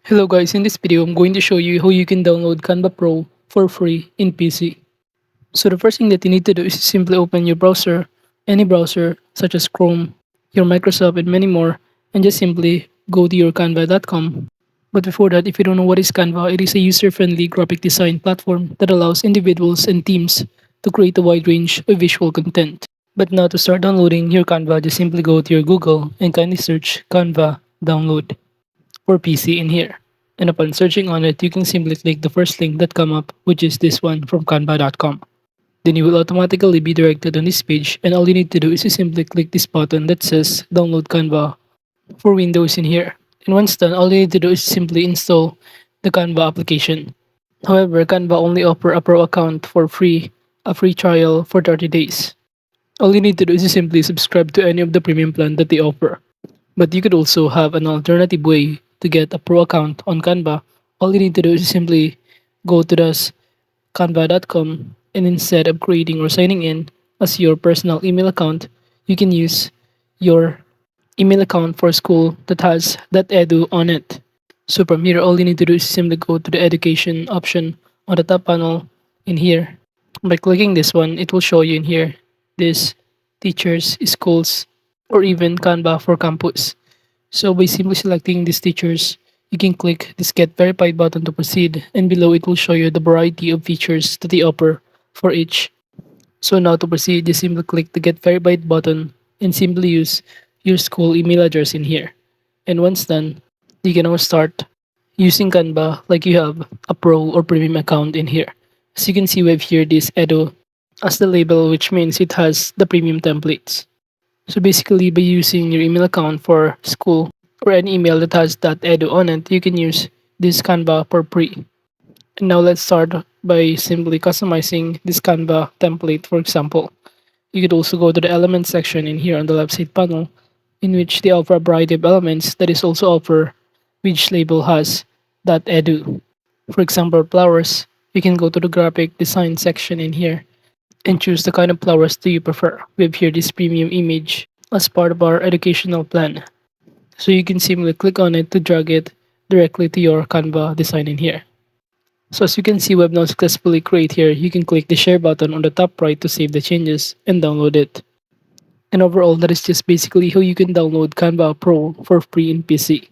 Hello guys, in this video I'm going to show you how you can download Canva Pro for free in PC. So the first thing that you need to do is simply open your browser, any browser such as Chrome, your Microsoft and many more, and just simply go to your canva.com. But before that, if you don't know what is Canva, it is a user-friendly graphic design platform that allows individuals and teams to create a wide range of visual content. But now to start downloading your Canva, just simply go to your Google and kindly search Canva download for PC in here. And upon searching on it, you can simply click the first link that come up, which is this one from canva.com. Then you will automatically be directed on this page, and all you need to do is to simply click this button that says download Canva for Windows in here. And once done, all you need to do is simply install the Canva application. However, Canva only offer a pro account for free, a free trial for 30 days. All you need to do is to simply subscribe to any of the premium plan that they offer. But you could also have an alternative way to get a pro account on Canva. All you need to do is simply go to this canva.com, and instead of creating or signing in as your personal email account, you can use your email account for school that has that edu on it. So from here, all you need to do is simply go to the education option on the top panel in here. By clicking this one, it will show you in here this teachers, schools, or even Canva for campus. So by simply selecting these teachers, you can click this get verified button to proceed, and below it will show you the variety of features that they offer for each. So now to proceed, just simply click the get verified button and simply use your school email address in here. And once done, you can now start using Canva like you have a pro or premium account in here. As you can see, we have here this Edo as the label, which means it has the premium templates. So basically, by using your email account for school or any email that has that edu on it, you can use this Canva for free. And now let's start by simply customizing this Canva template. For example, you could also go to the elements section in here on the left side panel, in which they offer a variety of elements that is also offer which label has that edu. For example, flowers, you can go to the graphic design section in here and choose the kind of flowers that you prefer. We have here this premium image as part of our educational plan. So you can simply click on it to drag it directly to your Canva design in here. So as you can see, we have now successfully created here. You can click the share button on the top right to save the changes and download it. And overall, that is just basically how you can download Canva Pro for free in PC.